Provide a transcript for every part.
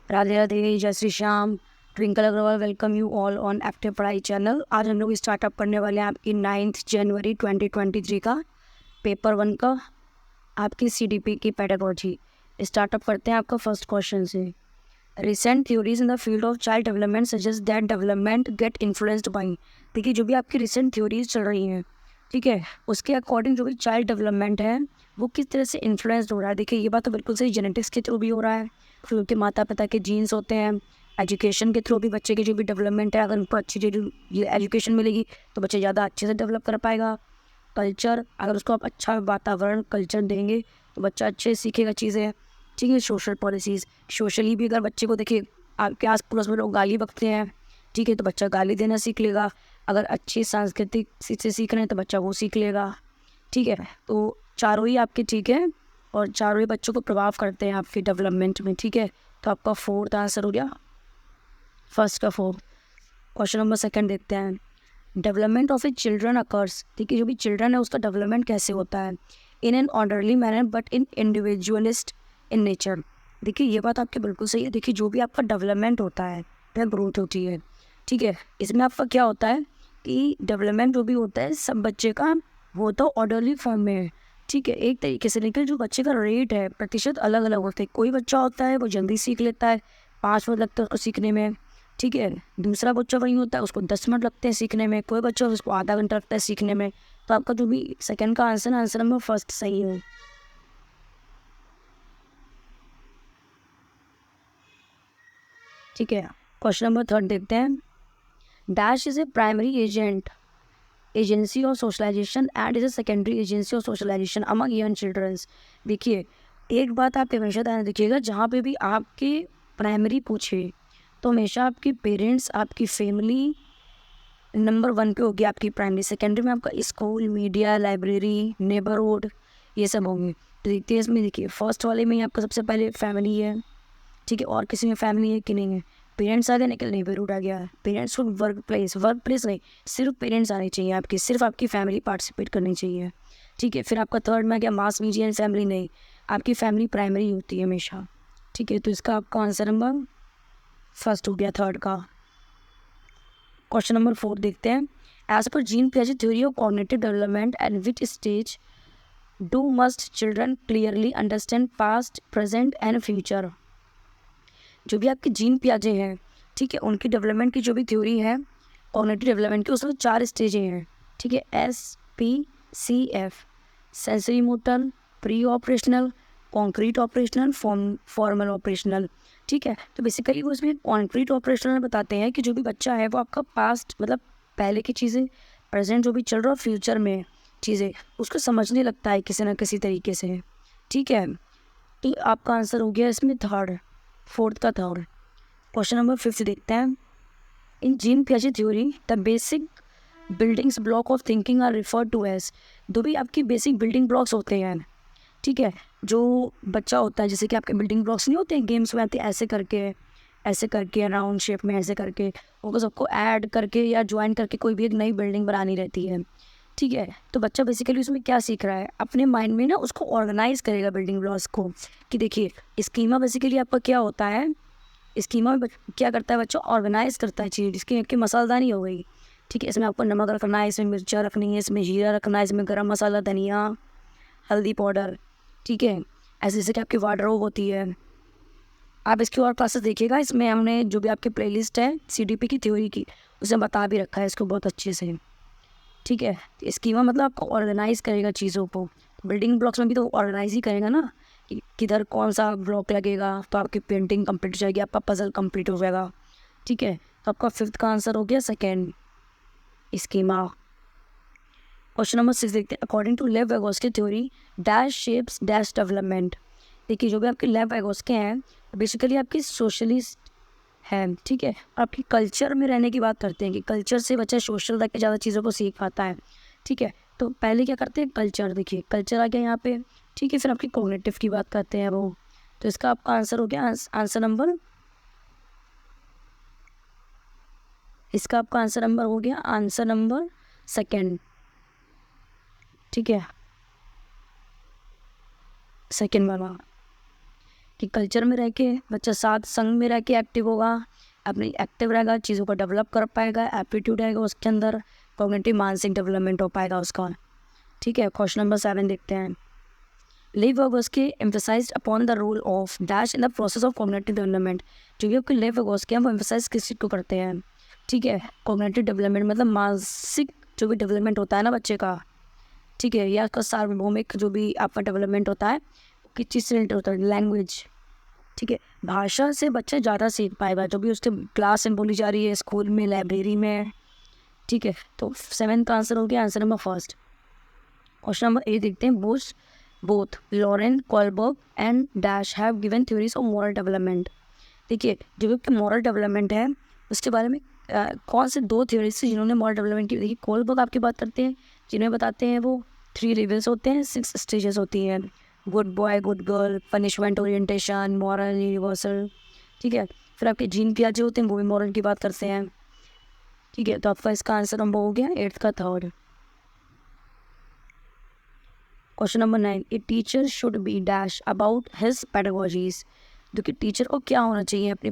राधे राधे, जय Shri Shyam. Twinkle Agarwal welcome you all on active Padhai channel. आज हम लोग स्टार्टअप करने वाले हैं आपकी 9 जनवरी 2023 का पेपर 1 का आपकी CDP की पेडागोजी। स्टार्टअप करते हैं आपका फर्स्ट क्वेश्चन से। Recent theories in the field of child development suggest that development get influenced by. देखिए, जो भी आपकी रिसेंट थ्योरीज चल रही हैं, ठीक है, उसके अकॉर्डिंग जो भी चाइल्ड डेवलपमेंट है वो किस तरह से इन्फ्लुएंस्ड हो रहा है। देखिए, ये बात तो बिल्कुल सही, जेनेटिक्स के थ्रू भी हो रहा है, फिर उनके माता पिता के जीन्स होते हैं, एजुकेशन के थ्रू भी बच्चे की जो भी डेवलपमेंट है, अगर उनको अच्छी जो एजुकेशन मिलेगी तो बच्चे ज़्यादा अच्छे से डेवलप कर पाएगा। कल्चर, अगर उसको आप अच्छा वातावरण कल्चर देंगे तो बच्चा अच्छे से सीखेगा चीज़ें, ठीक है। सोशल पॉलिसीज़, सोशली भी अगर बच्चे को देखिए आपके आस पड़ोस में लोग गाली बकते हैं, ठीक है, तो बच्चा गाली देना सीख लेगा। अगर अच्छी सांस्कृतिक से सीख रहे हैं तो बच्चा वो सीख लेगा, ठीक है। तो चारों ही आपके ठीक है और चारों ही बच्चों को प्रभाव करते हैं आपके डेवलपमेंट में, ठीक है। तो आपका फोर्थ आंसर हो गया, फर्स्ट का फोर्थ। क्वेश्चन नंबर सेकंड देखते हैं। Development of A children occurs, ठीक है, जो भी चिल्ड्रन है उसका डेवलपमेंट कैसे होता है। In an orderly manner but in individualist in nature. देखिए, ये बात आपकी बिल्कुल सही है। देखिए, जो भी आपका डेवलपमेंट होता है वह ग्रोथ होती है, ठीक है। इसमें आपका क्या होता है कि डेवलपमेंट जो भी होता है सब बच्चे का वो तो ऑर्डरली फॉर्म में है, ठीक है, एक तरीके से। लेकिन जो बच्चे का रेट है, प्रतिशत अलग अलग होते हैं। कोई बच्चा होता है वो जल्दी सीख लेता है, 5 मिनट लगता है उसको सीखने में, ठीक है। दूसरा बच्चा वही होता है, उसको 10 मिनट लगते हैं सीखने में। कोई बच्चा उसको आधा घंटा लगता है सीखने में। तो आपका जो भी सेकंड का आंसर है, आंसर नंबर फर्स्ट सही है, ठीक है। क्वेश्चन नंबर थर्ड देखते हैं। Dash is a primary agent agency of socialisation and is a secondary agency of socialisation among young childrens. देखिए, एक बात आप हमेशा ध्यान रखिएगा, जहाँ पे भी आपके प्राइमरी पूछे तो हमेशा आपके पेरेंट्स, आपकी फैमिली नंबर 1 पे होगी आपकी प्राइमरी। सेकेंडरी में आपका स्कूल, मीडिया, लाइब्रेरी, नेबरहुड, ये सब होंगे। तो देखते हैं इसमें, देखिए फर्स्ट वाले में आपका सबसे पहले फैमिली है, ठीक है, और किसी में फैमिली है कि नहीं है। पेरेंट्स आ गए, निकल नेबरहुड आ गया। पेरेंट्स को वर्क प्लेस नहीं, सिर्फ पेरेंट्स आने चाहिए आपकी, सिर्फ आपकी फैमिली पार्टिसिपेट करनी चाहिए, ठीक है। फिर आपका थर्ड में आ गया मास मीडिया एंड फैमिली, नहीं, आपकी फैमिली प्राइमरी होती है हमेशा, ठीक है। तो इसका आपका आंसर नंबर फर्स्ट हो गया थर्ड का। क्वेश्चन नंबर 4 देखते हैं। एज पर जीन पियाजे theory of cognitive development at which stage do must children clearly understand past, present and future. जो भी आपके जीन पियाजे हैं, ठीक है, उनकी डेवलपमेंट की जो भी थ्योरी है कॉग्निटिव डेवलपमेंट की, उसमें 4 स्टेजें हैं, ठीक है। SPCF, sensory motor, pre operational, concrete operational, formal operational, ठीक है। तो बेसिकली वो इसमें कॉन्क्रीट ऑपरेशनल बताते हैं कि जो भी बच्चा है वो आपका पास्ट मतलब पहले की चीज़ें, प्रेजेंट जो भी चल रहा है, फ्यूचर में चीज़ें उसको समझने लगता है किसी ना किसी तरीके से, ठीक है। तो आपका आंसर हो गया इसमें थर्ड, फोर्थ का थर्ड। क्वेश्चन नंबर 5 देखते हैं। इन जीन पियाजे theory the basic buildings block of thinking are referred to as. जो भी आपकी बेसिक बिल्डिंग ब्लॉक्स होते हैं, ठीक है, जो बच्चा होता है, जैसे कि आपके बिल्डिंग ब्लॉक्स नहीं होते हैं गेम्स में आते हैं, ऐसे करके राउंड शेप में ऐसे करके उनको सबको ऐड करके या ज्वाइन करके कोई भी एक नई बिल्डिंग बनानी रहती है, ठीक है। तो बच्चा बेसिकली उसमें क्या सीख रहा है, अपने माइंड में ना उसको ऑर्गेनाइज करेगा बिल्डिंग ब्लॉक्स को। कि देखिए, स्कीमा बेसिकली आपका क्या होता है, स्कीमा में क्या करता है बच्चा, ऑर्गेनाइज करता है चीज़। जिसकी आपकी मसालदानी हो गई, ठीक है, इसमें आपको नमक रखना है, इसमें मिर्चा रखनी है, इसमें जीरा रखना है, इसमें गरम मसाला, धनिया, हल्दी पाउडर, ठीक है। ऐसे जैसे कि आपकी वार्डरोब होती है। आप इसकी और क्लासेस देखिएगा, इसमें हमने जो भी आपकी प्लेलिस्ट है CDP की थ्योरी की, उसे बता भी रखा है इसको बहुत अच्छे से, ठीक है। तो स्कीमा मतलब आपको ऑर्गेनाइज करेगा चीज़ों को। बिल्डिंग ब्लॉक्स में भी तो ऑर्गेनाइज ही करेगा ना, कि किधर कौन सा ब्लॉक लगेगा, तो आपकी पेंटिंग कंप्लीट हो जाएगी, आपका पजल कंप्लीट हो जाएगा, ठीक है। तो आपका फिफ्थ का आंसर हो गया सेकेंड, स्कीमा। क्वेश्चन नंबर 6 देखते हैं। According to Lev Vygotsky theory dash shapes dash development. देखिए, जो भी आपके लेव वेगोस्की हैं बेसिकली आपकी सोशलिस्ट है, ठीक है। आपकी कल्चर में रहने की बात करते हैं कि कल्चर से बच्चा सोशल रह के ज़्यादा चीज़ों को सीख पाता है, ठीक है। तो पहले क्या करते हैं, कल्चर, देखिए कल्चर आ गया यहाँ पे, ठीक है। फिर आपकी कॉग्निटिव की बात करते हैं वो। तो इसका आपका आंसर हो गया आंसर नंबर, इसका आपका आंसर नंबर हो गया आंसर नंबर सेकेंड, ठीक है, सेकेंड वाला। कि कल्चर में रह के बच्चा साथ संग में रह के एक्टिव होगा, अपनी एक्टिव रहेगा, चीज़ों को डेवलप कर पाएगा, एप्टीट्यूड रहेगा उसके अंदर, कॉग्निटिव मानसिक डेवलपमेंट हो पाएगा उसका। ठीक है, क्वेश्चन नंबर 7 देखते हैं। Lev Vygotsky emphasised upon the role of dash in the process of cognitive development. जो कि लेव वोगोस्की हैं वो एम्फसाइज किस चीज़ को करते हैं? ठीक है, कॉग्निटिव डेवलपमेंट मतलब मानसिक जो भी डेवलपमेंट होता है ना बच्चे का, ठीक है, या उसका सार्वभौमिक जो भी आपका डेवलपमेंट होता है किस चीज़ से रिलेटेड होता है? लैंग्वेज। ठीक है, भाषा से बच्चा ज़्यादा सीख पाएगा जो भी उसके क्लास में बोली जा रही है, स्कूल में, लाइब्रेरी में। ठीक है, तो 7 का आंसर हो गया answer number first. Question number 8 देखते हैं। Both Lawrence Kohlberg and dash have given theories of moral development. देखिए, जो भी मॉरल डेवलपमेंट है उसके बारे में कौन से 2 थ्योरीज से जिन्होंने मॉरल डेवलपमेंट की? देखिए, कॉलबर्ग आपकी बात करते हैं, जिन्हें बताते हैं वो 3 लेवल्स होते हैं, 6 स्टेजेस होती हैं, good boy, good girl, punishment orientation, moral, universal. ठीक है, फिर आपके जीन पियाजे होते हैं, वो भी मॉरल की बात करते हैं। ठीक है, तो आपका इसका आंसर नंबर हो गया 8 का third. Question number 9, a teacher should be dash about his pedagogies. जो कि टीचर को क्या होना चाहिए अपनी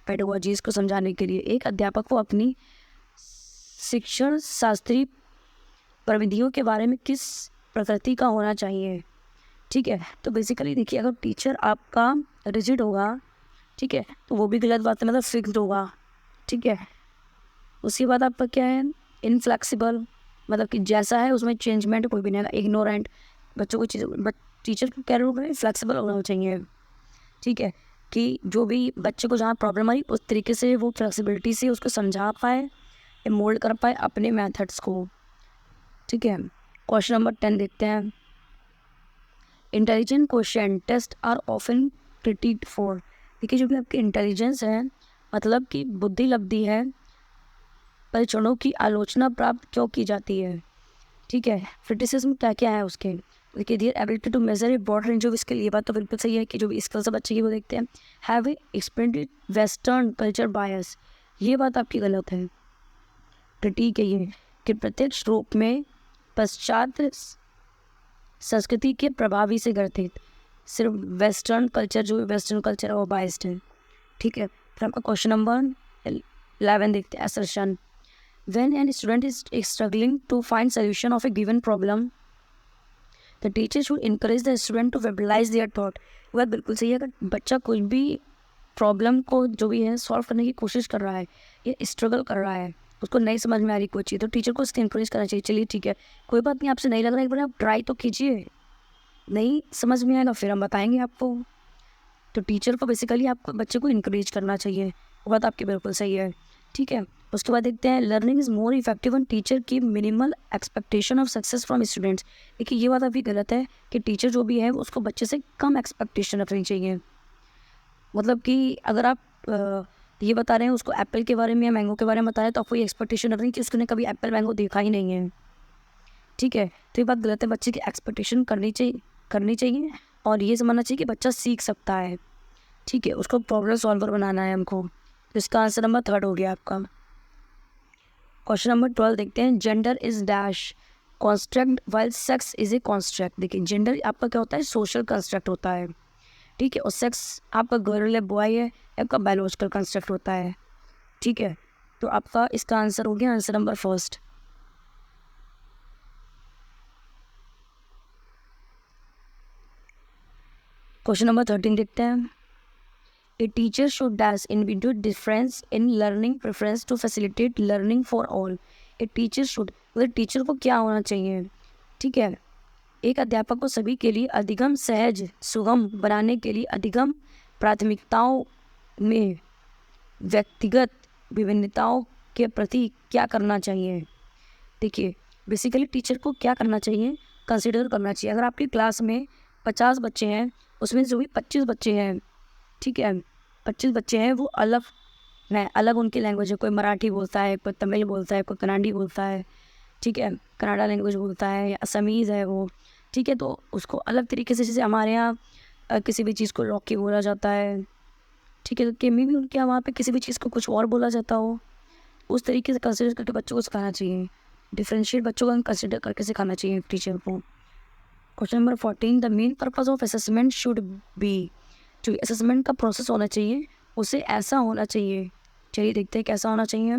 पेडागोजीज को समझाने के लिए? एक अध्यापक को अपनी शिक्षण शास्त्रीय प्रविधियों के बारे में किस प्रकृति का होना चाहिए? ठीक है, तो बेसिकली देखिए, अगर टीचर आपका रिजिड होगा, ठीक है, तो वो भी गलत बात है, मतलब फिक्स्ड होगा। ठीक है, उसके बाद आपका क्या है? इनफ्लेक्सिबल, मतलब कि जैसा है उसमें चेंजमेंट कोई भी नहीं आएगा। इग्नोरेंट, बच्चों को चीज़, बट टीचर को क्या रोल है? फ्लेक्सिबल होना चाहिए। ठीक है, कि जो भी बच्चे को जहाँ प्रॉब्लम आई उस तरीके से वो फ्लेक्सिबिलिटी से उसको समझा पाए, मोल्ड कर पाए अपने मेथड्स को। ठीक है, क्वेश्चन नंबर 10 देखते हैं। Intelligent question test are often criticised for. देखिए, जो भी आपकी इंटेलिजेंस है, मतलब कि बुद्धि लब्धि है, परीक्षणों की आलोचना प्राप्त क्यों की जाती है? ठीक है, क्रिटिसिज्म क्या क्या है उसके? देखिए, their ability to measure a broad range of skill. ये बात तो बिल्कुल सही है कि जो भी स्किल्स बच्चे की वो देखते हैं। Have a experimented western culture bias. ये बात आपकी गलत है। क्रिटिक है ये कि प्रत्यक्ष रूप में पश्चात संस्कृति के प्रभावी से ग्रथित सिर्फ वेस्टर्न कल्चर, जो वेस्टर्न कल्चर है वो बायस्ड है। ठीक है, फिर आपका क्वेश्चन नंबर 11 देखते हैं। Assertion, when an student is struggling to find solution of a given problem, the teacher should encourage the student to verbalize their thought। वह बात बिल्कुल सही है। अगर बच्चा कोई भी प्रॉब्लम को जो भी है सॉल्व करने की कोशिश कर रहा है या स्ट्रगल कर रहा है, उसको नहीं समझ में आ रही कोई चीज़, तो टीचर को उसको इंकरेज करना चाहिए। चलिए ठीक है, कोई बात नहीं, आपसे नहीं लग रहा है, एक बार आप ट्राई तो कीजिए, नहीं समझ में आएगा फिर हम बताएंगे आपको। तो टीचर को बेसिकली आपको बच्चे को इंकरेज करना चाहिए। वो बात आपकी बिल्कुल सही है। ठीक है, उसके बाद देखते हैं। Learning is more effective one teacher की minimal expectation of success from students. देखिए, ये बात अभी गलत है कि टीचर जो भी है उसको बच्चे से कम एक्सपेक्टेशन रखनी चाहिए। मतलब कि अगर आप ये बता रहे हैं उसको एप्पल के बारे में या मैंगो के बारे में बता रहे हैं, तो आपको ये एक्सपेक्टेशन रखनी कि उसने कभी एप्पल मैंगो देखा ही नहीं है। ठीक है, तो ये बात गलत है। बच्चे की एक्सपेक्टेशन करनी चाहिए और ये समझना चाहिए कि बच्चा सीख सकता है। ठीक है, उसको प्रॉब्लम सॉल्वर बनाना है हमको। तो इसका आंसर नंबर 3 हो गया आपका। क्वेश्चन नंबर 12 देखते हैं। Gender is dash construct while sex is a construct. देखिए, जेंडर आपका क्या होता है? सोशल कंस्ट्रक्ट होता है। ठीक है, और सेक्स आपका गर्ल है, बॉय है, आपका बायोलॉजिकल कंस्ट्रक्ट होता है। ठीक है, तो आपका इसका आंसर हो गया आंसर नंबर 1। क्वेश्चन नंबर 13 देखते हैं। A teacher should dash individual difference in learning preference to facilitate learning for all। A teacher should, मतलब टीचर को क्या होना चाहिए? ठीक है, एक अध्यापक को सभी के लिए अधिगम सहज सुगम बनाने के लिए अधिगम प्राथमिकताओं में व्यक्तिगत विभिन्नताओं के प्रति क्या करना चाहिए? देखिए, बेसिकली टीचर को क्या करना चाहिए? कंसिडर करना चाहिए। अगर आपकी क्लास में 50 बच्चे हैं, उसमें जो भी 25 बच्चे हैं, ठीक है, 25 बच्चे हैं वो अलग हैं, अलग उनकी लैंग्वेज है। कोई मराठी बोलता है, कोई तमिल बोलता है, कोई कन्नड़ी बोलता है, ठीक है, कन्नड़ा लैंग्वेज बोलता है, या असमीज़ है वो। ठीक है, तो उसको अलग तरीके से, जैसे हमारे यहाँ किसी भी चीज़ को लौकी बोला जाता है, ठीक है, तो केमी भी उनके यहाँ वहाँ पे किसी भी चीज़ को कुछ और बोला जाता हो, उस तरीके से कंसिडर करके बच्चों को सिखाना चाहिए। डिफ्रेंशिएट बच्चों को कंसिडर करके सिखाना चाहिए टीचर को। Question number 14, the main purpose of assessment should be. जो असेसमेंट का प्रोसेस होना चाहिए उसे ऐसा होना चाहिए। चलिए देखते हैं कैसा होना चाहिए।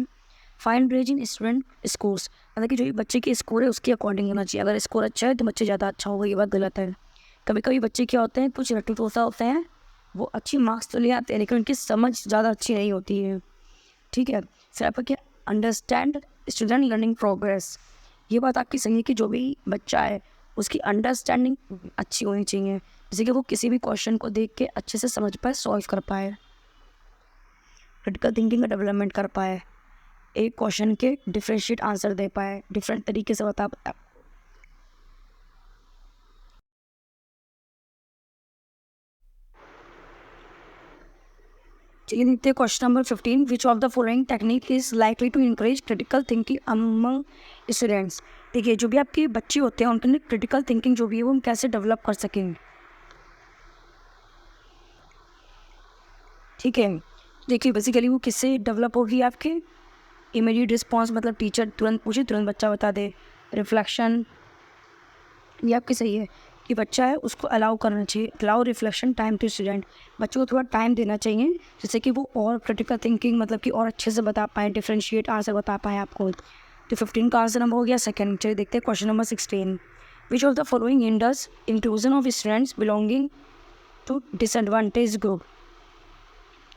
फाइंड रेंज इन स्टूडेंट स्कोर्स, मतलब कि जो भी बच्चे की स्कोर है उसके अकॉर्डिंग होना चाहिए। अगर स्कोर अच्छा है तो बच्चे ज़्यादा अच्छा होगा, ये बात गलत है। कभी कभी बच्चे क्या होते हैं, कुछ रट्टू टोसा होते हैं, वो अच्छी मार्क्स तो ले आते हैं लेकिन उनकी समझ ज़्यादा अच्छी नहीं होती है। ठीक है, फिर आपका क्या, अंडरस्टैंड स्टूडेंट लर्निंग प्रोग्रेस। ये बात आपकी सही है कि जो भी बच्चा है उसकी अंडरस्टैंडिंग अच्छी होनी चाहिए, जैसे कि वो किसी भी क्वेश्चन को देख के अच्छे से समझ पाए, सॉल्व कर पाए, क्रिटिकल थिंकिंग का डेवलपमेंट कर पाए, एक क्वेश्चन के डिफरेंशिएट आंसर दे पाए, डिफरेंट तरीके से बता पाए। चलिए देखते हैं question number 15, which of the following technique is likely to encourage critical thinking among students. देखिए, जो भी आपके बच्चे होते हैं उनके लिए क्रिटिकल थिंकिंग जो भी है वो हम कैसे डेवलप कर सकेंगे। ठीक है, देखिए बेसिकली वो किससे डेवलप होगी आपके, इमीडिएट रिस्पॉन्स, मतलब टीचर तुरंत पूछे तुरंत बच्चा बता दे। रिफ्लेक्शन, ये आपकी सही है कि बच्चा है उसको अलाउ करना चाहिए, allow reflection time to student, बच्चों को थोड़ा टाइम देना चाहिए जिससे कि वो और क्रिटिकल थिंकिंग मतलब कि और अच्छे से बता पाए, डिफ्रेंशिएट आंसर बता पाए आपको। तो 15 का आंसर नंबर हो गया सेकंड। चलिए देखते हैं question number 16, which of the following hinders inclusion of students belonging to disadvantage group.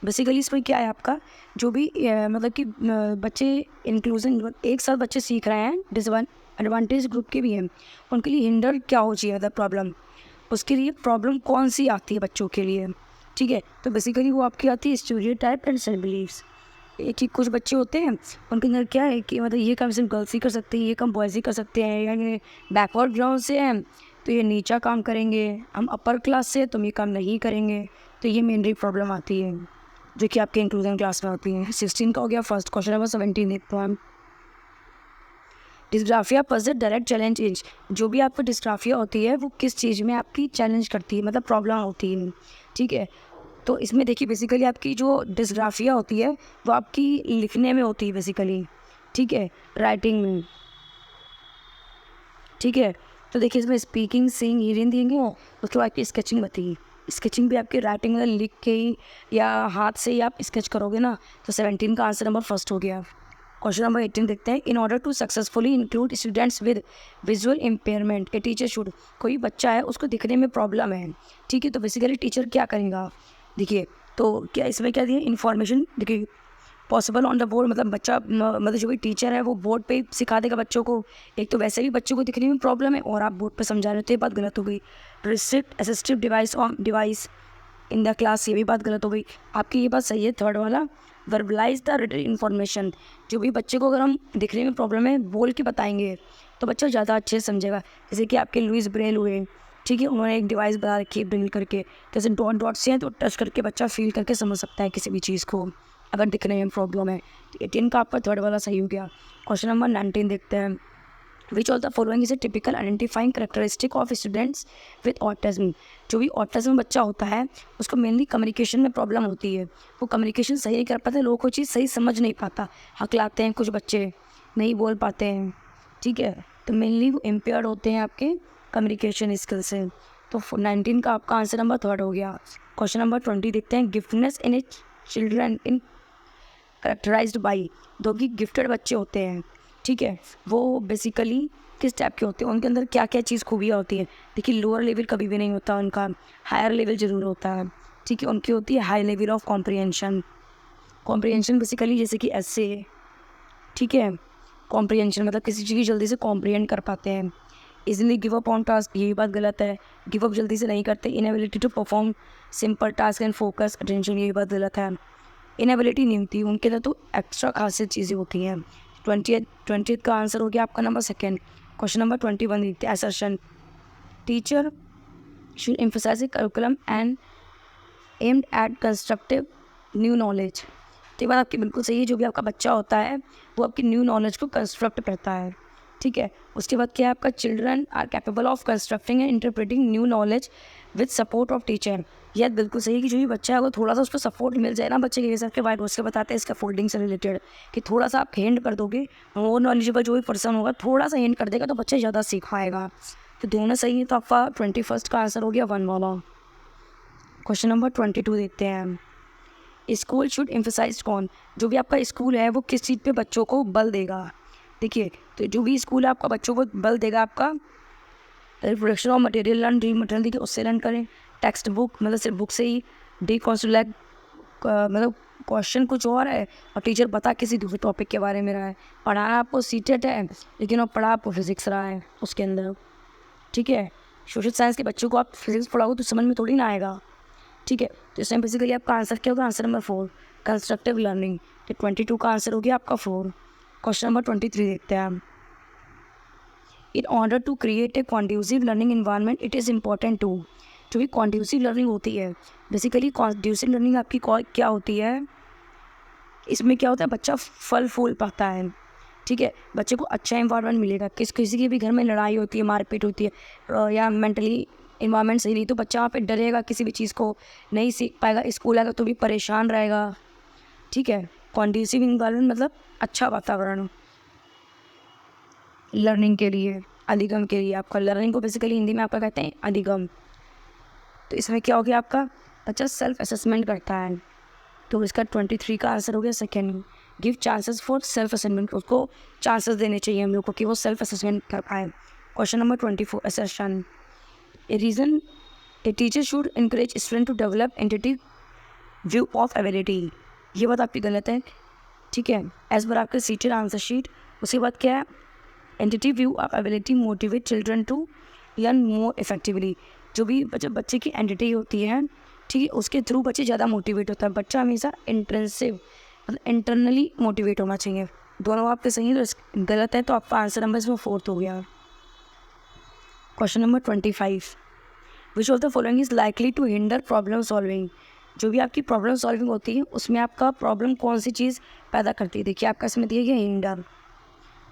Basically इसमें क्या है आपका, जो भी मतलब कि बच्चे इंक्लूजन एक साथ बच्चे सीख रहे हैं, डिसएडवांटेज ग्रुप के भी हैं, उनके लिए हिंडर क्या हो चाहिए, मतलब प्रॉब्लम, उसके लिए प्रॉब्लम कौन सी आती है बच्चों के लिए। ठीक है, तो बेसिकली वो आपकी आती है स्टीरियोटाइप एंड सेल्फ बिलीव्स। एक ही कुछ बच्चे होते हैं उनके अंदर क्या है कि मतलब ये काम सिर्फ गर्ल्स ही कर सकते हैं, ये काम बॉयज़ ही कर सकते हैं, यानी बैकवर्ड ग्राउंड से हैं तो ये नीचा काम करेंगे, हम अपर क्लास से तो ये काम नहीं करेंगे। तो ये मेनली प्रॉब्लम आती है जो कि आपके इंक्लूजन क्लास में होती है। 16 का हो गया फर्स्ट। क्वेश्चन नंबर 17 देखते हैं हम। Dysgraphia posit direct challenge is, जो भी आपको डिस्ग्राफिया होती है वो किस चीज़ में आपकी चैलेंज करती है, मतलब प्रॉब्लम होती है। ठीक है, तो इसमें देखिए बेसिकली आपकी जो डिस्ग्राफिया होती है वो आपकी लिखने में होती है बेसिकली। ठीक है, राइटिंग में। ठीक है, तो देखिए इसमें स्पीकिंग, सिंग, हीयरिंग देंगे, उसके बाद आपकी स्केचिंग बताइए। स्केचिंग भी आपकी राइटिंग में लिख के ही या हाथ से ही आप स्केच करोगे ना, तो 17 का आंसर नंबर फर्स्ट हो गया। क्वेश्चन नंबर 18 देखते हैं। In order to successfully include students with visual impairment a teacher should, कोई बच्चा है उसको दिखने में प्रॉब्लम है। ठीक है, तो बेसिकली टीचर क्या करेगा, देखिए तो क्या इसमें क्या दिया इन्फॉर्मेशन, देखिए पॉसिबल ऑन द बोर्ड, मतलब बच्चा मतलब जो भी टीचर है वो बोर्ड पे सिखा देगा बच्चों को। एक तो वैसे भी बच्चों को दिखने में प्रॉब्लम है और आप बोर्ड पे समझा रहे हो, तो ये बात गलत हो गई। Restrict assistive device on device in the class, ये भी बात गलत हो गई। आपकी ये बात सही है थर्ड वाला, वर्बलाइज द रिटन इन्फॉर्मेशन, जो भी बच्चे को अगर हम दिखने में प्रॉब्लम है बोल के बताएंगे तो बच्चा ज़्यादा अच्छे से समझेगा। जैसे कि आपके लुइस ब्रेल हुए, ठीक है, उन्होंने एक डिवाइस बना रखी है ब्रेल करके, जैसे डॉट डॉट से हैं तो टच करके बच्चा फील करके समझ सकता है किसी भी चीज़ को अगर दिखने में प्रॉब्लम है। तो 18 का आपका थर्ड वाला सही हो गया। क्वेश्चन नंबर 19 देखते हैं। विच of the following is a typical identifying characteristic of students with autism, जो भी ऑटिज्म बच्चा होता है उसको मेनली कम्युनिकेशन में प्रॉब्लम होती है, वो कम्युनिकेशन सही नहीं कर पाता, लोगों को चीज़ सही समझ नहीं पाता, हकलाते हैं, कुछ बच्चे नहीं बोल पाते हैं। ठीक है, तो मेनली वो इम्पेयर्ड होते हैं आपके कम्युनिकेशन स्किल से। तो 19 का आपका आंसर नंबर थर्ड हो गया। क्वेश्चन नंबर 20 देखते हैं। गिफ्टनेस इन ए चिल्ड्रन इन करेक्टराइज्ड बाई, जो कि गिफ्टेड बच्चे होते हैं, ठीक है, वो बेसिकली किस टाइप के होते हैं, उनके अंदर क्या क्या चीज़ खूबियाँ होती हैं। देखिए लोअर लेवल कभी भी नहीं होता उनका, हायर लेवल ज़रूर होता है। ठीक है, उनकी होती है high level of comprehension. Comprehension basically जैसे कि ऐसे, ठीक है, कॉम्प्रिहेंशन मतलब किसी चीज़ की जल्दी से कॉम्प्रिहेंड कर पाते हैं। Easily give up on task, ये बात गलत है, गिव अप जल्दी से नहीं करते। Inability to perform simple task and focus attention, ये बात गलत है। इनएबिलिटी नहीं होती उनके अंदर, तो एक्स्ट्रा खासियत चीज़ें होती हैं। 20th का आंसर हो गया आपका नंबर सेकेंड। क्वेश्चन नंबर 21 देखते हैं। Assertion, teacher should emphasise curriculum and aimed at constructive new knowledge, तो ये बात आपकी बिल्कुल सही है। जो भी आपका बच्चा होता है वो आपकी न्यू नॉलेज को कंस्ट्रक्ट करता है। ठीक है, उसके बाद क्या है आपका, children are capable of constructing and interpreting new knowledge with support of teacher, यह बिल्कुल सही है कि जो भी बच्चा है वो थोड़ा सा उसको सपोर्ट मिल जाए ना, बच्चे के हिसाब के वाइट उसके बताते हैं इसका फोल्डिंग से रिलेटेड, कि थोड़ा सा आप हिंट कर दोगे, वो नॉलेजेबल जो भी पर्सन होगा थोड़ा सा हिंट कर देगा तो बच्चा ज़्यादा सीख पाएगा। तो दोनों सही है, तो आपका 21st का आंसर हो गया 1 वाला। क्वेश्चन नंबर 22 देखते हैं हम। स्कूल शुड एम्फसाइज कौन, जो भी आपका स्कूल है वो किस चीज़ पे बच्चों को बल देगा। देखिए, तो जो भी स्कूल आपका बच्चों को बल देगा, आपका रिप्रोडक्शन ऑफ मटेरियल लर्न, री मटेरियल देखिए उससे लर्न करें। टेक्स्ट बुक मतलब सिर्फ बुक से ही, डिकॉन्स्ट्रक्ट मतलब क्वेश्चन कुछ और है और टीचर बता किसी दूसरे टॉपिक के बारे में रहा है। पढ़ाया आपको सीटेट है, लेकिन वो पढ़ा आपको फिजिक्स रहा है उसके अंदर। ठीक है, सोशल साइंस के बच्चों को आप फिजिक्स पढ़ाओ तो समझ में थोड़ी ना आएगा। ठीक है, तो इसमें बेसिकली आपका आंसर क्या होगा, आंसर नंबर 4 कंस्ट्रक्टिव लर्निंग। तो 22 का आंसर हो गया आपका 4। क्वेश्चन नंबर 23 देखते हैं हम। In order to create a conducive learning environment it is important to, जो भी कॉन्ड्यूसिव लर्निंग होती है, बेसिकली कॉन्ड्यूसिव लर्निंग आपकी क्या होती है, इसमें क्या होता है, बच्चा फल फूल पाता है। ठीक है, बच्चे को अच्छा इन्वायरमेंट मिलेगा। किसी के भी घर में लड़ाई होती है, मारपीट होती है या मेंटली इन्वायरमेंट सही नहीं, तो बच्चा वहाँ पे डरेगा, किसी भी चीज़ को नहीं सीख पाएगा, स्कूल आएगा तो भी परेशान रहेगा। ठीक है, कॉन्ड्यूसिव इन्वायरमेंट मतलब अच्छा वातावरण लर्निंग के लिए, अधिगम के लिए। आपका लर्निंग को बेसिकली हिंदी में आपका कहते हैं अधिगम। तो इसमें क्या हो गया, आपका बच्चा सेल्फ असेसमेंट करता है, तो इसका 23 का आंसर हो गया second. Give chances for self assessment, उसको चांसेस देने चाहिए हम लोग को कि वो सेल्फ असेसमेंट कर पाए। Question number 24 assertion. A reason a teacher should encourage student to develop entity view of ability, ये बात आपकी गलत है। ठीक है, एज पर आपके सीटेड आंसर शीट। उसके बाद क्या है, entity view of ability motivate children to learn more effectively, जो भी बच्चे की एंटिटी होती है, ठीक है, उसके थ्रू बच्चे ज़्यादा मोटिवेट होता है। बच्चा हमेशा इंट्रेंसिव मतलब इंटरनली मोटिवेट होना चाहिए। दोनों आपके सही है, तो गलत है, तो आपका आंसर नंबर इसमें 4 हो गया। Question number 25, which of the following is likely to hinder problem solving, जो भी आपकी प्रॉब्लम सॉल्विंग होती है उसमें आपका प्रॉब्लम कौन सी चीज़ पैदा करती है। देखिए आपका इसमें दिया गया हिंडर।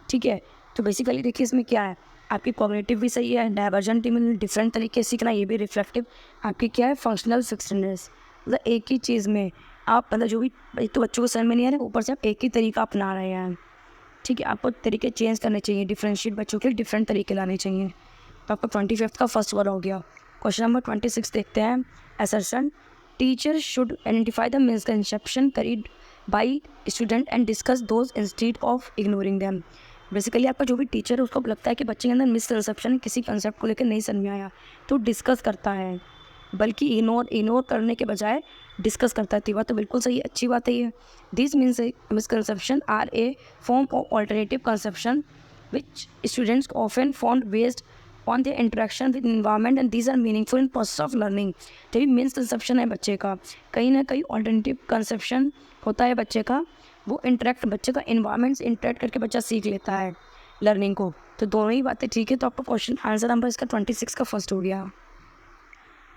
ठीक है, तो बेसिकली देखिए इसमें क्या है, आपकी कॉग्निटिव भी सही है, डाइवर्जेंट में डिफरेंट तरीके से सीखना, ये भी रिफ्लेक्टिव। आपकी क्या है, फंक्शनल फिक्सडनेस, मतलब एक ही चीज़ में आप मतलब जो भी, एक तो बच्चों को समझ में नहीं आ रहा है, ऊपर से आप एक ही तरीका अपना रहे हैं। ठीक है, आपको तरीके चेंज करने चाहिए, डिफरेंशिएट बच्चों के डिफरेंट तरीके लाने चाहिए। तो आपका 25 का फर्स्ट वर्ड हो गया। क्वेश्चन नंबर 26 देखते हैं। Assertion, teacher should identify the misconception carried by student and discuss those instead of ignoring them. Basically आपका जो भी टीचर है उसको लगता है कि बच्चे के अंदर मिसकंसेप्शन किसी कंसेप्ट को लेकर नहीं समझ में आया, तो डिस्कस करता है, बल्कि इग्नोर करने के बजाय डिस्कस करता है। तो बात तो बिल्कुल सही, अच्छी बात है ये। This means misconception are a form of alternative conception which students often found based on the interaction with environment and these are meaningful in process of learning. जब भी मिसकंसेप्शन है बच्चे का, कहीं ना कहीं ऑल्टरनेटिव कंसेप्शन होता है बच्चे का, वो बच्चे का इन्वायरमेंट से इंटरेक्ट करके बच्चा सीख लेता है लर्निंग को। तो दोनों ही बातें ठीक है, तो आपका क्वेश्चन आंसर नंबर इसका 26 का फर्स्ट हो गया।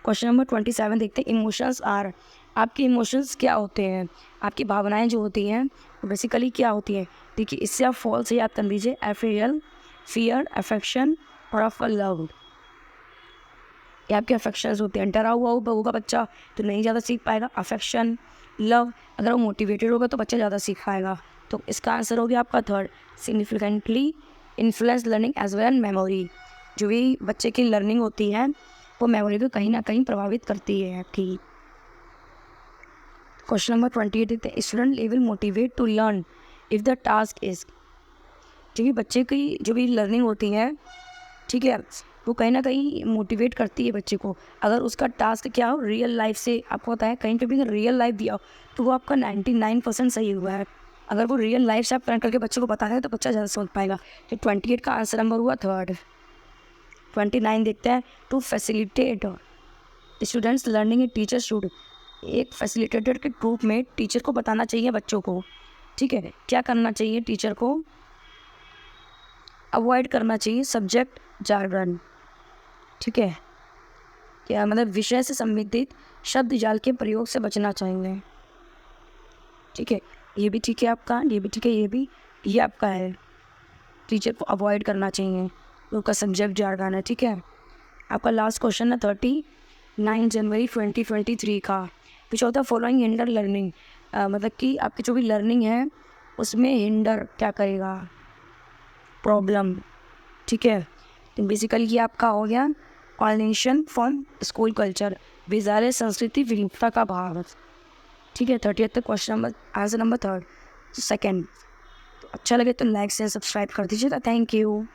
क्वेश्चन नंबर 27 देखते हैं। इमोशंस आर, आपके इमोशंस क्या होते हैं, आपकी भावनाएं जो होती हैं बेसिकली क्या होती हैं। देखिए इससे आप फॉल से याद कर लीजिए, एफियल, फियर, अफेक्शन और ऑफ लव। ये आपके अफेक्शंस होते हैं। डरा हुआ होगा बच्चा तो नहीं ज़्यादा सीख पाएगा। अफेक्शन, लव, अगर वो मोटिवेटेड होगा तो बच्चा ज़्यादा सीख पाएगा। तो इसका आंसर हो गया आपका third, significantly influence learning as well as memory. जो भी बच्चे की लर्निंग होती है वो मेमोरी को कहीं ना कहीं प्रभावित करती है आपकी। क्वेश्चन नंबर 28 देखते हैं। Student level motivate to learn if the task is, जो भी बच्चे की जो भी लर्निंग होती है, ठीक है, वो कहीं ना कहीं मोटिवेट करती है बच्चे को। अगर उसका टास्क क्या हो, रियल लाइफ से आपको पता है, कहीं पे भी अगर रियल लाइफ दिया हो तो वो आपका 99% सही हुआ है। अगर वो रियल लाइफ से आप कनेक्ट करके बच्चे को बताते हैं तो बच्चा ज़्यादा समझ पाएगा। तो 28 का आंसर नंबर हुआ थर्ड। 29 देखते हैं। To facilitate students learning a teacher should, एक फैसिलिटेटर के रूप में टीचर को बताना चाहिए बच्चों को। ठीक है, क्या करना चाहिए टीचर को, अवॉइड करना चाहिए सब्जेक्ट जार्गन। ठीक है, क्या मतलब विषय से संबंधित शब्द जाल के प्रयोग से बचना चाहिए। ठीक है, ये भी ठीक है आपका, ये भी ठीक है, ये आपका है, टीचर को अवॉइड करना चाहिए, उसका सब्जेक्ट जार्गन है। ठीक है, आपका लास्ट क्वेश्चन है 39 जनवरी 2023 का। विच of the following hinder learning, मतलब कि आपकी जो भी लर्निंग है उसमें हिंडर क्या करेगा, प्रॉब्लम। ठीक है, तो बेसिकली ये आपका हो गया ऑर्गेनाइजेशन फ्रॉम स्कूल कल्चर, विजारे संस्कृति विलुप्तता का भाव। ठीक है, 30th question number, answer number 3 second. तो अच्छा लगे तो लाइक से सब्सक्राइब कर दीजिएगा। Thank you.